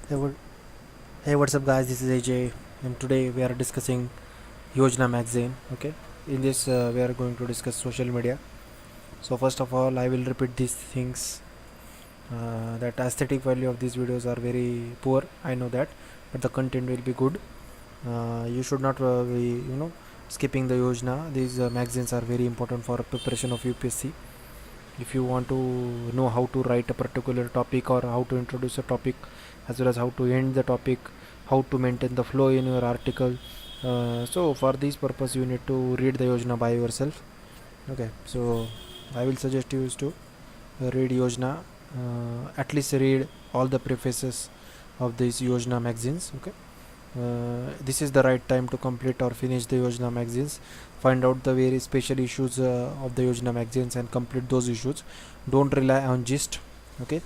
Hey, hey, what's up, guys? This is AJ, and today we are discussing Yojna magazine. Okay, in this we are going to discuss social media. So first of all, I will repeat these things. That aesthetic value of these videos are very poor. I know that, but the content will be good. You should not be, skipping the Yojna. These magazines are very important for preparation of UPSC. If you want to know how to write a particular topic or how to introduce a topic, as well as how to end the topic, how to maintain the flow in your article, so for this purpose you need to read the Yojna by yourself. Okay, so I will suggest you is to read Yojna, at least read all the prefaces of these Yojna magazines. Okay, this is the right time to complete or finish the Yojna magazines. Find out the very special issues of the Yojna magazines and complete those issues. Don't rely on gist. Okay,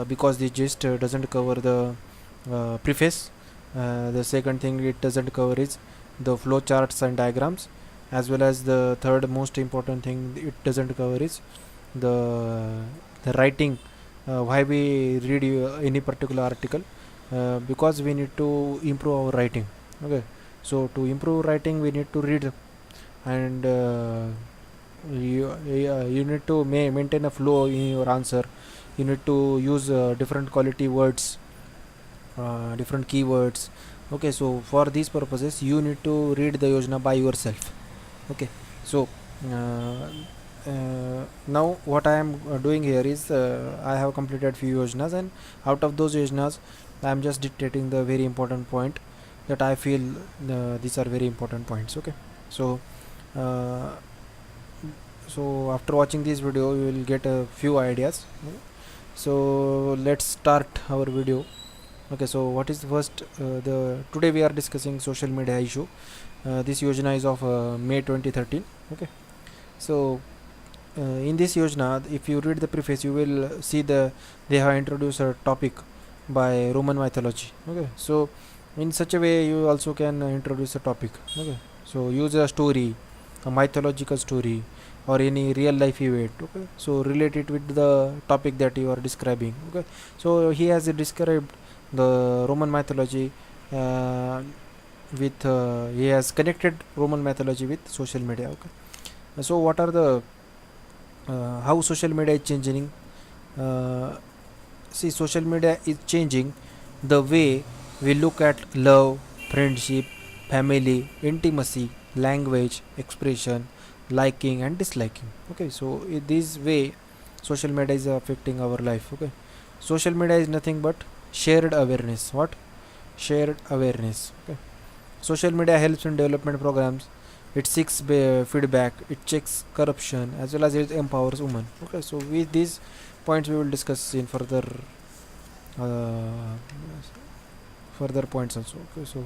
because the gist doesn't cover the preface. The second thing it doesn't cover is the flow charts and diagrams, as well as the third most important thing it doesn't cover is the writing. Why we read any particular article, because we need to improve our writing. Okay, so to improve writing we need to read, and you need to maintain a flow in your answer. You need to use different quality words, different keywords. Okay, so for these purposes you need to read the Yojna by yourself. Okay, so uh, now what I am doing here is, I have completed few Yojnas, and out of those Yojnas I am just dictating the very important point that I feel these are very important points. Okay, so uh, so after watching this video you will get a few ideas. So let's start our video. Okay, so what is the first, the today we are discussing social media issue. This Yojna is of May 2013. Okay, so in this Yojna, if you read the preface, you will see they have introduced a topic by Roman mythology. Okay, so in such a way you also can introduce a topic. Okay, so use a story, a mythological story, or any real life event. Okay, so relate it with the topic that you are describing. Okay, so he has described the Roman mythology, uh, with he has connected Roman mythology with social media. Okay, so what are the how social media is changing? uh, See, social media is changing the way we look at love, friendship, family, intimacy, language, expression, liking and disliking. Okay, so in this way social media is affecting our life. Okay, social media is nothing but shared awareness. What? Shared awareness. Okay, social media helps in development programs. It seeks feedback, it checks corruption, as well as it empowers women. Okay, so with these points we will discuss in uh, further points also. Okay, so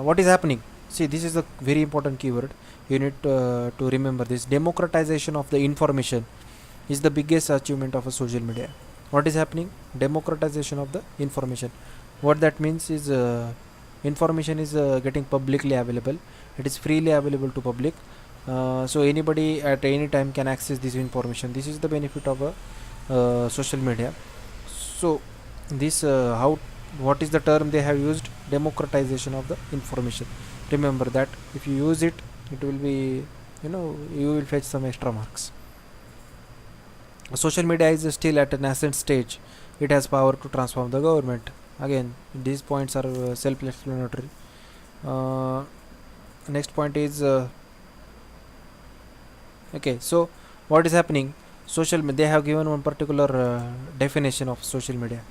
what is happening? See, this is a very important keyword. You need to remember this. Democratization of the information is the biggest achievement of a social media. What is happening? Democratization of the information. What that means is, information is getting publicly available. It is freely available to public. So anybody at any time can access this information. This is the benefit of a social media. So this, how, what is the term they have used? Democratization of the information. Remember that. If you use it, it will be, you will fetch some extra marks. Social media is still at a nascent stage. It has power to transform the government. Again, these points are self-explanatory. uh, Next point is, okay, so what is happening? They have given one particular definition of social media.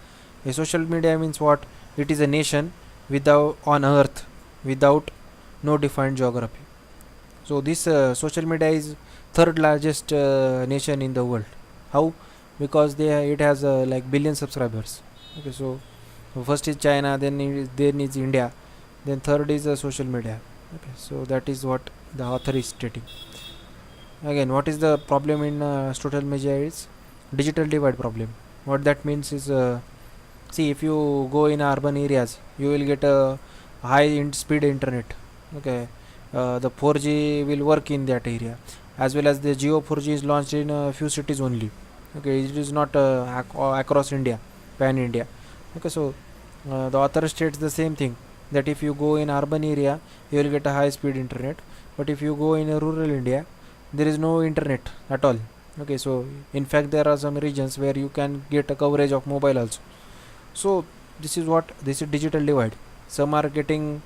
A social media means what? It is a nation without on earth without no defined geography. So this social media is third largest nation in the world. How? Because it has like billion subscribers. Okay, so first is China, then is India, then third is social media. Okay, so that is what the author is stating. Again, what is the problem in social media is digital divide problem. What that means is, see, if you go in urban areas, you will get a high speed internet. Okay, the 4G will work in that area, as well as the Geo 4G is launched in a few cities only. Okay, it is not across India, pan India. Okay, so the author states the same thing, that if you go in urban area you will get a high speed internet, but if you go in a rural India there is no internet at all. Okay, so in fact there are some regions where you can get a coverage of mobile also. So this is digital divide. Some are getting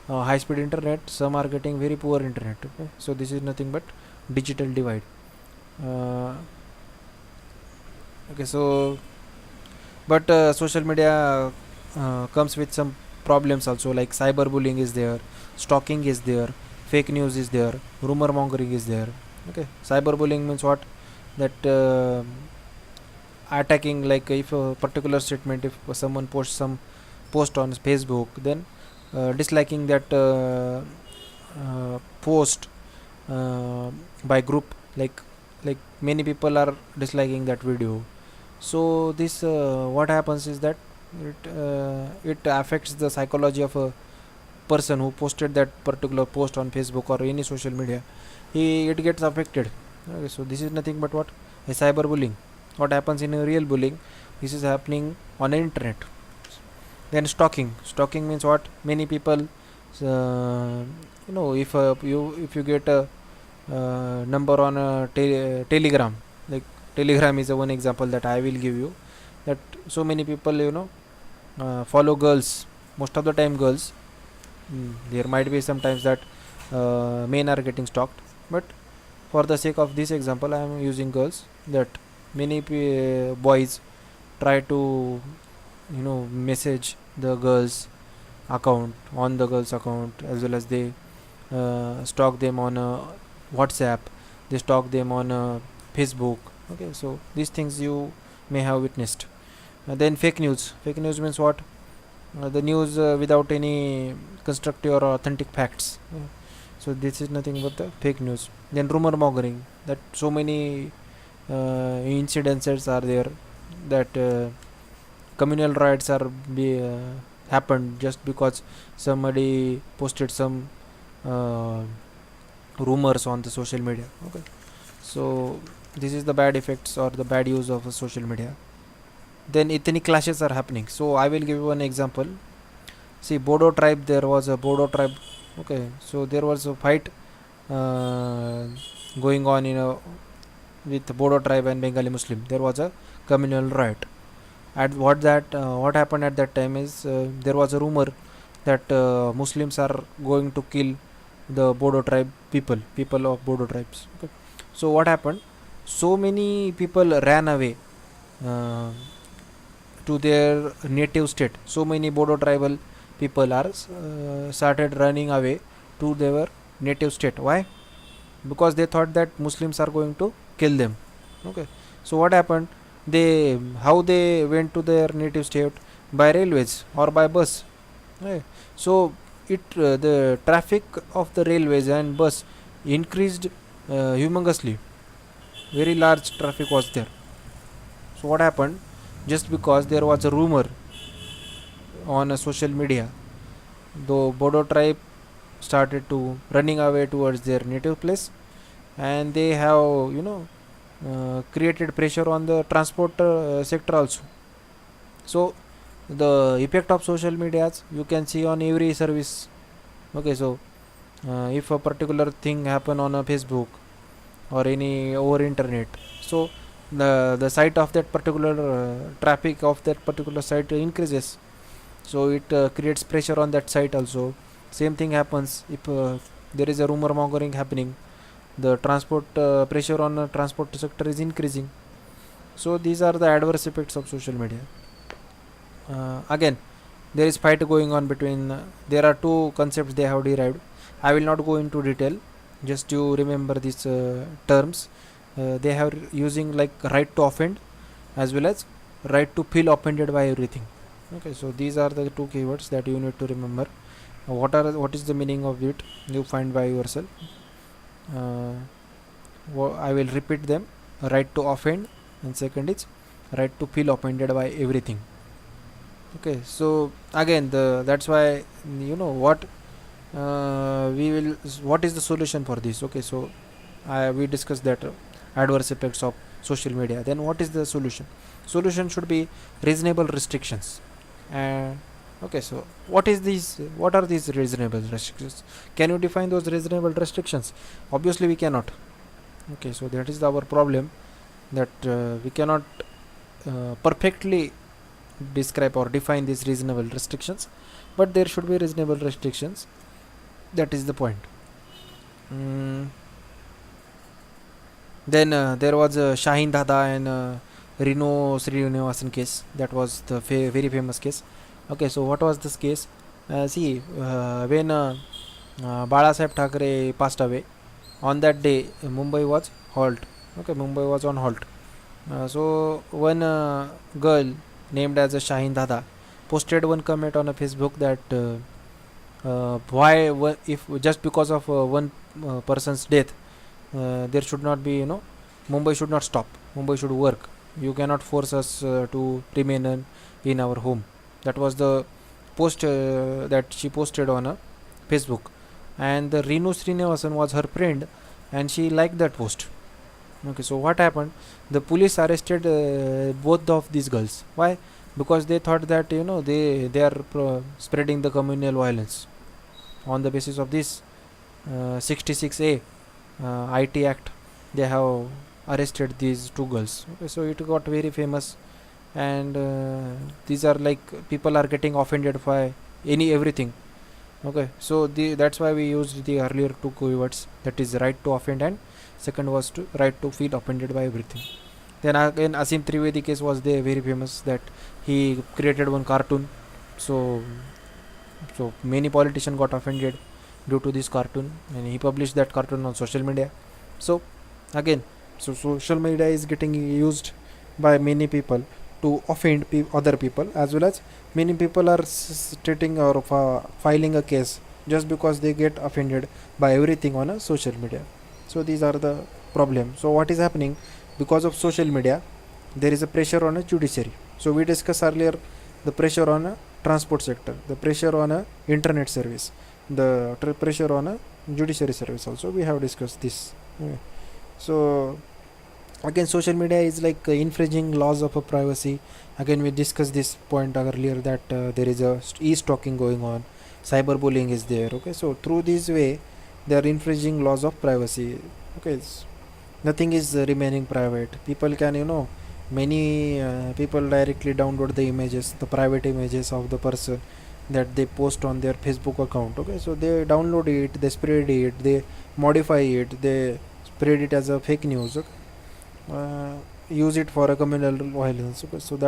high speed internet, some are getting very poor internet. Okay, so this is nothing but digital divide. uh, okay, so but social media comes with some problems also, like cyberbullying is there, stalking is there, fake news is there, rumor mongering is there. Okay, cyberbullying means what? That attacking, like if a particular statement, if someone posts some post on Facebook, then disliking that post by group, like many people are disliking that video. So this what happens is that it affects the psychology of a person who posted that particular post on Facebook or any social media. It gets affected. Okay, so this is nothing but what? A cyberbullying. What happens in a real bullying, this is happening on the internet. Then stalking means what? Many people if you get a number on a telegram, like telegram is a one example that I will give you, that so many people follow girls, most of the time girls. There might be sometimes that men are getting stalked, but for the sake of this example I am using girls, that many boys try to message the girls account, on the girls account, as well as they stalk them on WhatsApp, they stalk them on Facebook. Okay, so these things you may have witnessed. Then fake news means what? The news without any constructive or authentic facts. So this is nothing but the fake news. Then rumor mongering, that so many incidences are there, that communal riots are happened just because somebody posted some uh, rumors on the social media. Okay, so this is the bad effects or the bad use of social media. Then ethnic clashes are happening. So I will give you one example. See, Bodo tribe, there was a Bodo tribe. Okay, so there was a fight uh, going on with Bodo tribe and Bengali Muslim. There was a communal riot. At what happened at that time is there was a rumor that Muslims are going to kill the Bodo tribe people of Bodo tribes. Okay. So what happened? So many people ran away uh, to their native state. So many Bodo tribal people are started running away to their native state. Why? Because they thought that Muslims are going to kill them. Okay. So what happened? How they went to their native state? By railways or by bus. Right. So the traffic of the railways and bus increased humongously. Very large traffic was there. So what happened? Just because there was a rumor on a social media, the Bodo tribe started to running away towards their native place, and they have created pressure on the transport sector also. So the effect of social media you can see on every service. Okay, so if a particular thing happen on a Facebook or any over internet, so the site of that particular traffic of that particular site increases, so it creates pressure on that site also. Same thing happens if there is a rumor mongering happening, the transport pressure on the transport sector is increasing. So these are the adverse effects of social media. Again, there is fight going on between there are two concepts they have derived. I will not go into detail, just you remember these terms. They have using like right to offend as well as right to feel offended by everything. Okay, so these are the two keywords that you need to remember. What is the meaning of it, you find by yourself. uh, I will repeat them. Right to offend, and second is right to feel offended by everything. Okay, so again that's why what we will what is the solution for this. Okay, so we discussed that adverse effects of social media. Then what is the solution? Solution should be reasonable restrictions. And okay, so what are these reasonable restrictions? Can you define those reasonable restrictions? Obviously we cannot. Okay, so that is our problem, that we cannot perfectly describe or define these reasonable restrictions, but there should be reasonable restrictions. That is the point. mm, then there was Shahin Dada and Reno Srinivasan case. That was the very famous case. Okay, so what was this case? See, when Bala Sahib Thackeray passed away, on that day Mumbai was halt. Okay, Mumbai was on halt. So one girl named as a Shahin Dada posted one comment on a Facebook that if just because of one person's death, there should not be, Mumbai should not stop. Mumbai should work. You cannot force us to remain in our home. That was the post that she posted on Facebook, and the Renu Srinivasan was her friend, and she liked that post. Okay, so what happened? The police arrested both of these girls. Why? Because they thought that, they are spreading the communal violence. On the basis of this 66A IT Act, they have arrested these two girls. Okay, so it got very famous, and these are like, people are getting offended by everything. Okay, so that's why we used the earlier two keywords, that is right to offend, and second was to right to feel offended by everything. Then again, Asim Trivedi case was there, very famous, that he created one cartoon. So many politicians got offended due to this cartoon, and he published that cartoon on social media. So again, so social media is getting used by many people to offend other people, as well as many people are stating or filing a case just because they get offended by everything on a social media. So these are the problem. So what is happening? Because of social media, there is a pressure on a judiciary. So we discussed earlier the pressure on a transport sector, the pressure on a internet service, the pressure on a judiciary service also. We have discussed this. Okay. So again, social media is like infringing laws of privacy. Again, we discussed this point earlier, that there is a e-stalking going on, cyberbullying is there. Okay, so through this way they are infringing laws of privacy. Okay, nothing is remaining private. People can, many people directly download the images, the private images of the person, that they post on their Facebook account. Okay, so they download it, they spread it, they modify it, they spread it as a fake news. Okay? Use it for a communal violence. Okay, so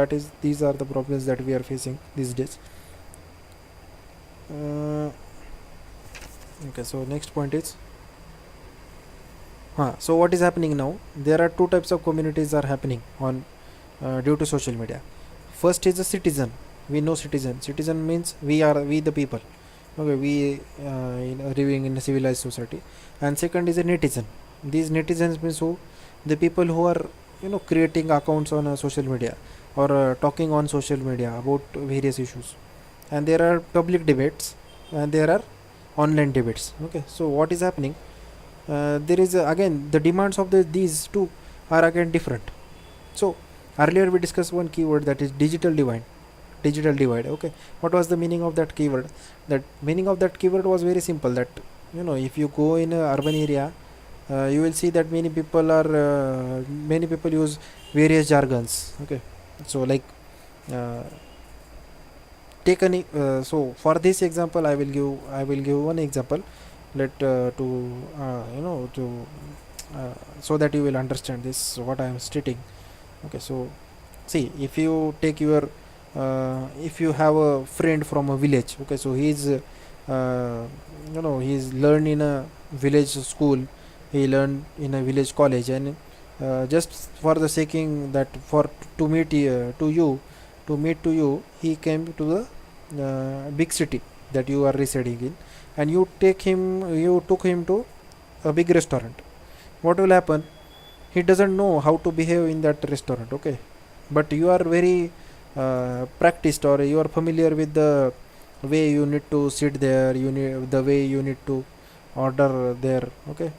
these are the problems that we are facing these days. Okay, so next point is, so what is happening now? There are two types of communities are happening on due to social media. First is a citizen. We know citizen. Citizen means we the people. Okay, we living in a civilized society. And second is a netizen. These netizens means who? The people who are, creating accounts on social media, or talking on social media about various issues. And there are public debates, and there are online debates. Okay, so what is happening? There is again, the demands of these two are again different. So earlier we discussed one keyword, that is digital divide. Okay, what was the meaning of that keyword? That meaning of that keyword was very simple, that if you go in a urban area, you will see that many people use various jargons. Okay, so like take any so for this example, I will give one example, let to to so that you will understand this what I am stating. Okay, so see, if you take your if you have a friend from a village. Okay, so he's he's learned in a village school, he learned in a village college, and just for the saking that for to meet to you, he came to the big city that you are residing in, and you took him to a big restaurant. What will happen? He doesn't know how to behave in that restaurant. Okay, but you are very practiced, or you are familiar with the way you need to sit there, the way you need to order there. Okay,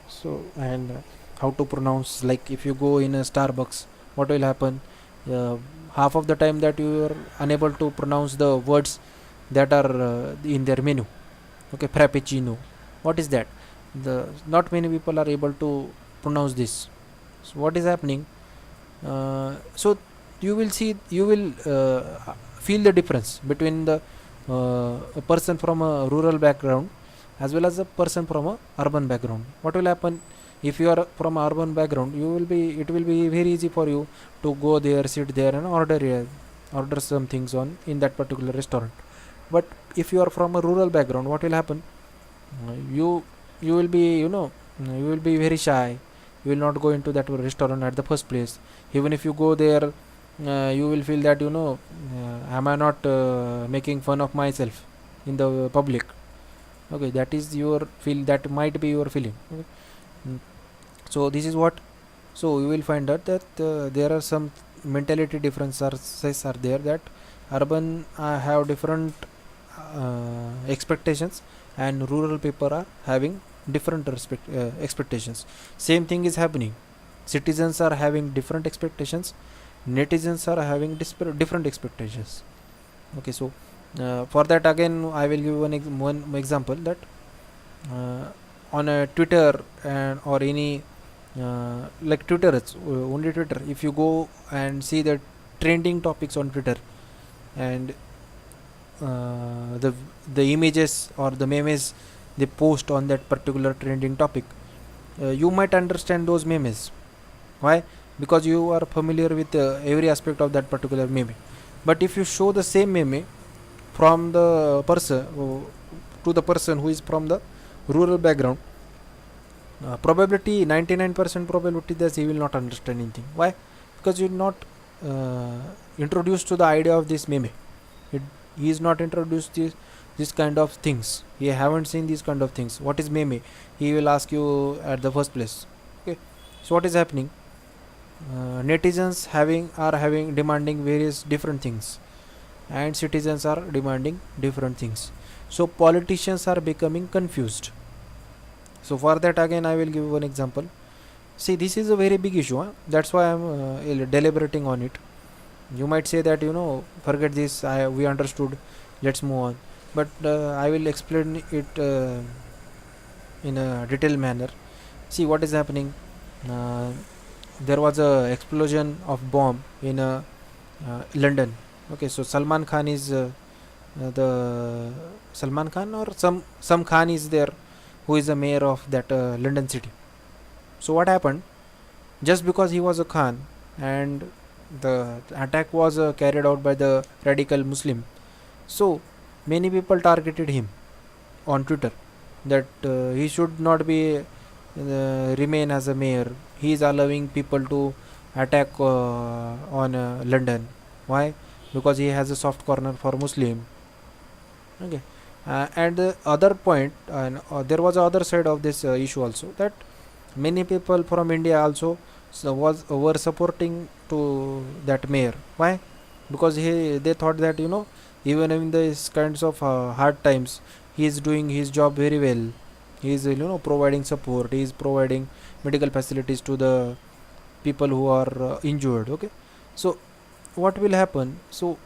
so and how to pronounce, like if you go in a Starbucks, what will happen? uh, half of the time that you are unable to pronounce the words that are in their menu. Okay, frappuccino, what is that? The Not many people are able to pronounce this. So what is happening? So you will feel the difference between the a person from a rural background as well as a person from a urban background. What will happen if you are from a urban background? It will be very easy for you to go there, sit there, and order some things on in that particular restaurant. But if you are from a rural background, what will happen? You will be, you will be very shy. You will not go into that restaurant at the first place. Even if you go there, you will feel that, am I not making fun of myself in the public? Okay, that is your feel, that might be your feeling. Okay. Mm. So this is what. So you will find out that there are some mentality differences are there, that urban have different expectations, and rural people are having different expectations. Same thing is happening. Citizens are having different expectations, netizens are having different expectations. Okay, so for that again I will give one example, that uh, on a Twitter and or any like Twitter, it's only Twitter. If you go and see the trending topics on Twitter, and uh, the the images or the memes they post on that particular trending topic, you might understand those memes. Why? Because you are familiar with every aspect of that particular meme. But if you show the same meme from the person to the person who is from the rural background, probability 99% probability that he will not understand anything. Why? Because you're not uh, introduced to the idea of this meme. it, he is not introduced to this kind of things. He haven't seen these kind of things. What is meme? He will ask you at the first place. Okay, so what is happening? Netizens are having demanding various different things, and citizens are demanding different things. So politicians are becoming confused. So for that again I will give one example. See, this is a very big issue, huh? That's why I'm deliberating on it. You might say that, forget this, we understood, let's move on. But I will explain it in a detailed manner. See what is happening. uh, there was a explosion of bomb in London. Okay, so the Salman Khan or some Khan is there, who is the mayor of that London city. So what happened? Just because he was a Khan, and the attack was carried out by the radical Muslim, so many people targeted him on Twitter, that he should not be remain as a mayor. He is allowing people to attack on London. Why? Because he has a soft corner for Muslim. Okay, and the other point, and there was other side of this issue also, that many people from India also were supporting to that mayor. Why? Because they thought that, even in these kinds of hard times, he is doing his job very well. He is, providing support. He is providing medical facilities to the people who are injured. Okay, so what will happen? So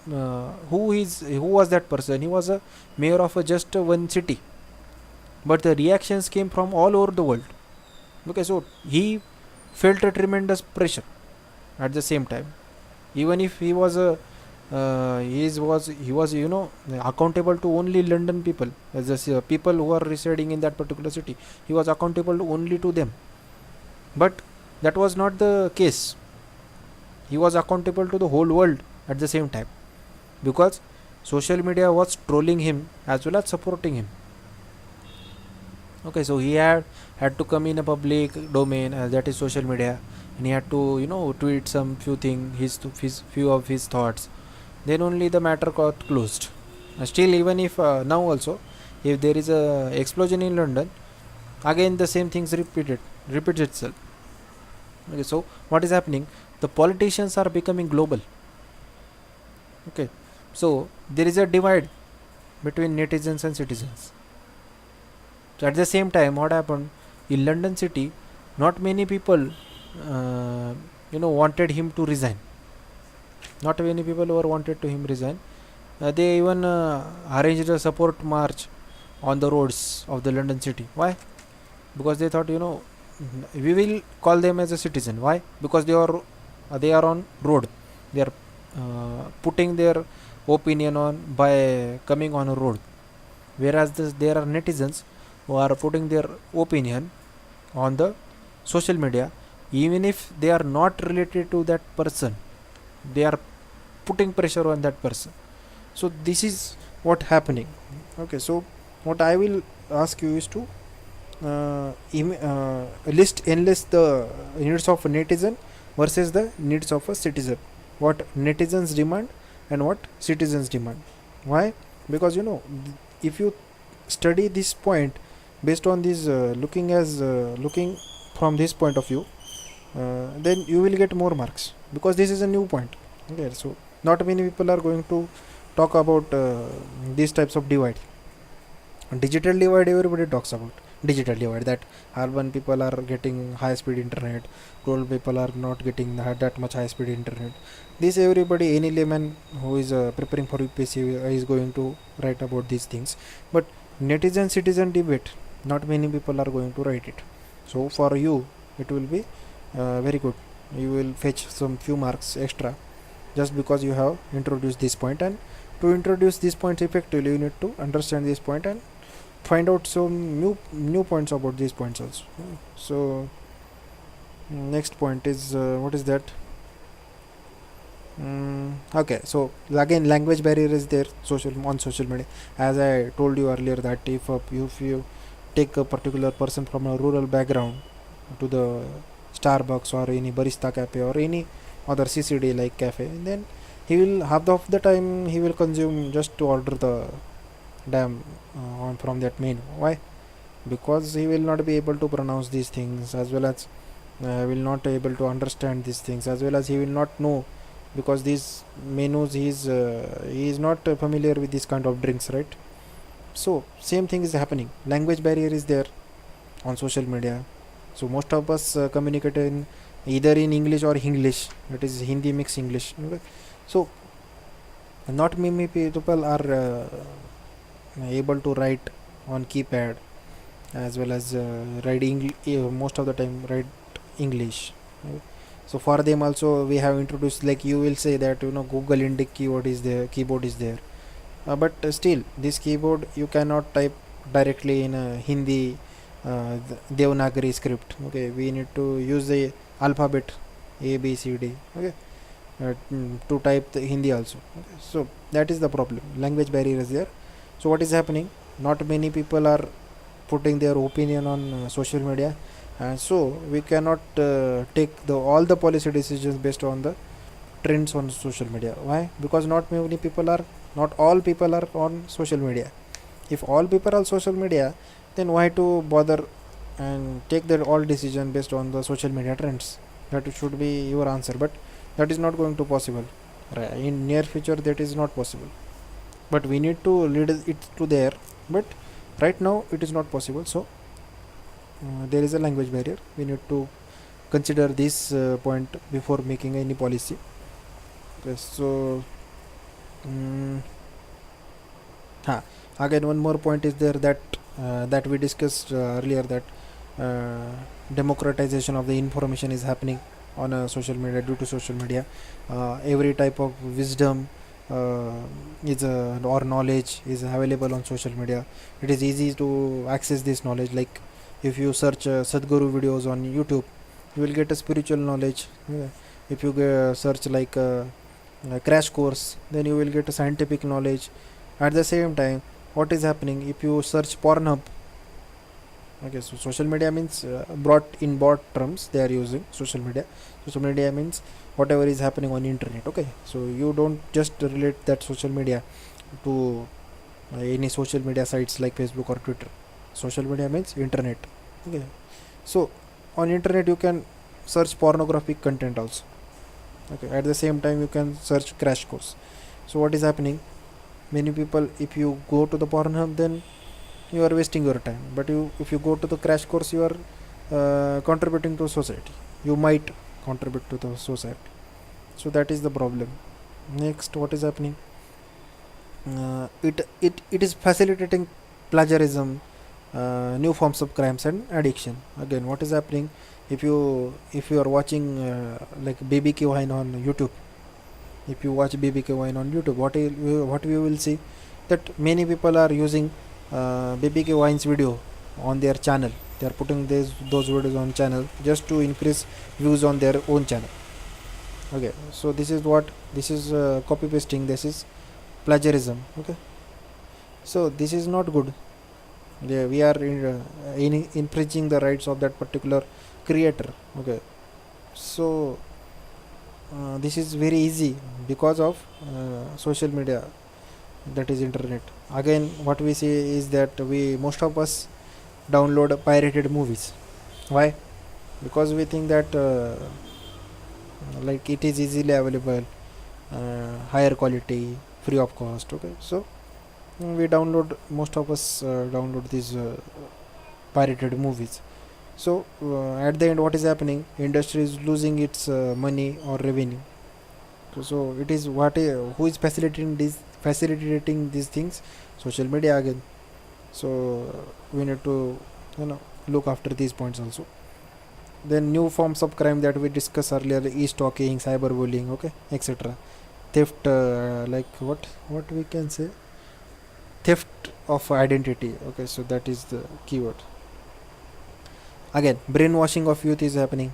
who was that person? He was a mayor of just one city, but the reactions came from all over the world. Okay, so he felt a tremendous pressure at the same time. Even if he was a he was, accountable to only London people, as people who are residing in that particular city, he was accountable only to them. But that was not the case. He was accountable to the whole world at the same time, because social media was trolling him as well as supporting him. Okay, so he had to come in a public domain, that is social media, and he had to, tweet some few things, his few of his thoughts. Then only the matter got closed. Still, even if now also, if there is a explosion in London, again the same things repeats itself. Okay, so what is happening? The politicians are becoming global. Okay, so there is a divide between netizens and citizens. So at the same time, what happened in London city? Not many people, wanted him to resign. Not many people were wanted to him resign. They even arranged a support march on the roads of the London city. Why? Because they thought, we will call them as a citizen. Why? Because they are on road. They are putting their opinion on by coming on a road. Whereas there are netizens who are putting their opinion on the social media, even if they are not related to that person. They are putting pressure on that person. So this is what happening. Okay, so what I will ask you is to enlist the needs of a netizen versus the needs of a citizen. What netizens demand and what citizens demand. Why? Because if you study this point based on this looking from this point of view, then you will get more marks, because this is a new point. Okay, so not many people are going to talk about these types of divide. Digital divide, everybody talks about digital divide, that urban people are getting high speed internet, rural people are not getting that much high speed internet. This everybody, any layman who is preparing for UPSC is going to write about these things. But netizen citizen debate, not many people are going to write it. So for you it will be very good. You will fetch some few marks extra just because you have introduced this point. And to introduce these points effectively, you need to understand this point and find out some new points about these points also. So next point is what is that? Okay, so again language barrier is there on social media. As I told you earlier, that if you take a particular person from a rural background to the Starbucks or any barista cafe or any other CCD like cafe, then he will half of the time he will consume just to order the damn on from that menu. Why? Because he will not be able to pronounce these things, as well as will not able to understand these things, as well as he will not know, because these menus he is not familiar with this kind of drinks, right? So same thing is happening. Language barrier is there on social media. So most of us communicate in either in English or English, that is Hindi mix English. Okay? So not many people are able to write on keypad, as well as write most of the time write English. Right? So for them also we have introduced, like you will say that Google Indic keyboard is there, but still this keyboard you cannot type directly in Hindi Devanagari script. Okay, we need to use the alphabet A B C D. Okay, to type the Hindi also. Okay, so that is the problem. Language barrier is there. So what is happening? Not many people are putting their opinion on social media, and so we cannot take all the policy decisions based on the trends on social media. Why? Because not all people are on social media. If all people are social media, then why to bother and take their all decision based on the social media trends? That should be your answer, but that is not going to possible. Right? In near future that is not possible, but we need to lead it to there. But right now it is not possible. So there is a language barrier. We need to consider this point before making any policy. Okay, so again one more point is there, that we discussed earlier, that democratization of the information is happening on social media. Due to social media, every type of wisdom or knowledge is available on social media. It is easy to access this knowledge. Like if you search Sadhguru videos on YouTube, you will get a spiritual knowledge. If you search like a crash course, then you will get a scientific knowledge. At the same time, what is happening if you search Pornhub? Okay, so social media means broad terms they are using social media. Social media means whatever is happening on internet. Okay, so you don't just relate that social media to any social media sites like Facebook or Twitter. Social media means internet. Okay, so on internet you can search pornographic content also. Okay, at the same time you can search crash course. So what is happening? Many people, if you go to the Pornhub, then you are wasting your time. But if you go to the crash course, you are contributing to society. You might contribute to the society. So that is the problem. Next, what is happening? It is facilitating plagiarism, new forms of crimes and addiction. Again, what is happening? If you are watching like BBQ wine on YouTube, if you watch BBQ wine on YouTube, what we will see that many people are using BBQ wine's video on their channel. They are putting those videos on channel just to increase views on their own channel. Okay, so this is copy pasting. This is plagiarism. Okay, so this is not good. Yeah, we are infringing the rights of that particular creator. Okay, so this is very easy because of social media, that is internet. Again, what we see is that we most of us download pirated movies. Why? Because we think that like it is easily available, higher quality, free of cost. Okay, so we download, most of us download these pirated movies. So at the end, what is happening? Industry is losing its money or revenue. So it is who is facilitating these things? Social media again. So we need to look after these points also. Then new forms of crime that we discussed earlier: e-stalking, cyberbullying, okay, etc. Theft, like what we can say, theft of identity. Okay, so that is the keyword. Again, brainwashing of youth is happening.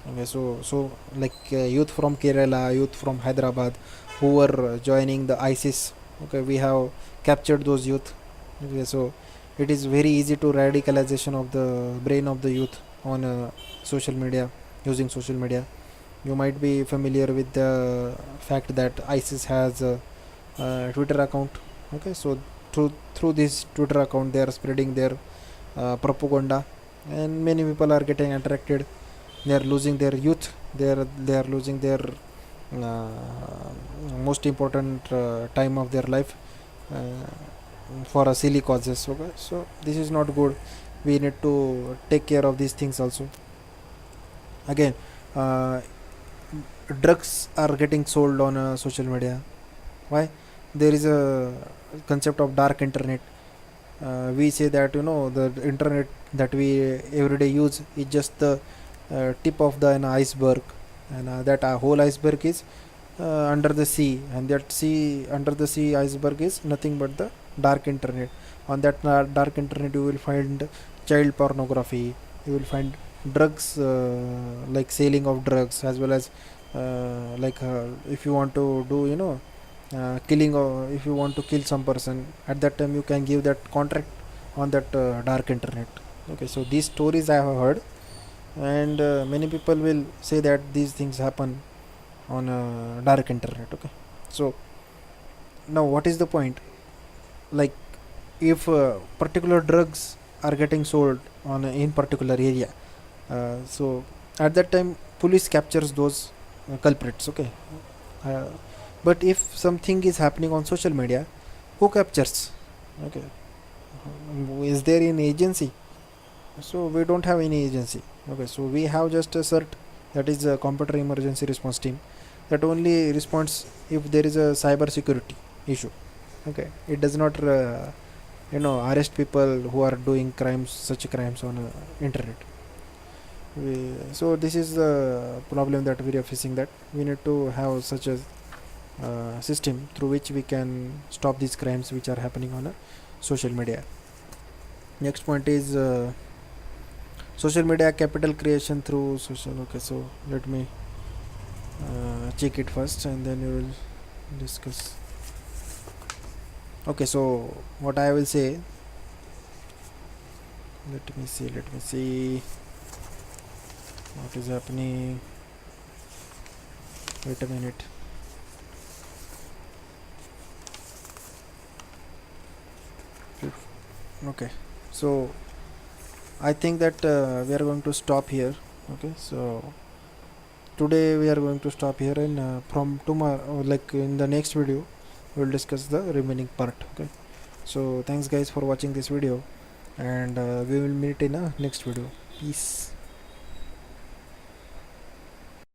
Okay, so like youth from Kerala, youth from Hyderabad, who were joining the ISIS. Okay, we have captured those youth. Okay, so it is very easy to radicalization of the brain of the youth on social media, using social media. You might be familiar with the fact that ISIS has a Twitter account. Okay, so through this Twitter account, they are spreading their propaganda, and many people are getting attracted. They are losing their youth. They are losing their uh, most important time of their life for a silly causes. Okay, so this is not good. We need to take care of these things also. Again, uh, drugs are getting sold on social media. Why? There is a concept of dark internet. We say that the internet that we everyday use is just the tip of the an iceberg, and that whole iceberg is under the sea, and that sea under the sea iceberg is nothing but the dark internet. On that dark internet, you will find child pornography, you will find drugs, like selling of drugs, as well as like if you want to do killing, or if you want to kill some person, at that time you can give that contract on that dark internet. Okay, so these stories I have heard, and many people will say that these things happen on dark internet. Okay, so now what is the point? Like, if particular drugs are getting sold on in particular area, so at that time police captures those culprits. Okay, uh, but if something is happening on social media, who captures? Okay, is there any agency? So we don't have any agency. Okay, so we have just a cert, that is a computer emergency response team, that only responds if there is a cyber security issue. Okay, it does not arrest people who are doing crimes, such crimes on internet. So this is the problem that we are facing, that we need to have such a system through which we can stop these crimes which are happening on social media. Next point is social media capital creation through social. Okay, so let me check it first, and then we will discuss. Okay, so what I will say, let me see what is happening. Wait a minute. Okay, so I think that we are going to stop here. Okay, so today we are going to stop here, and from tomorrow, like in the next video, we will discuss the remaining part. Okay, so thanks guys for watching this video, and we will meet in a next video. Peace.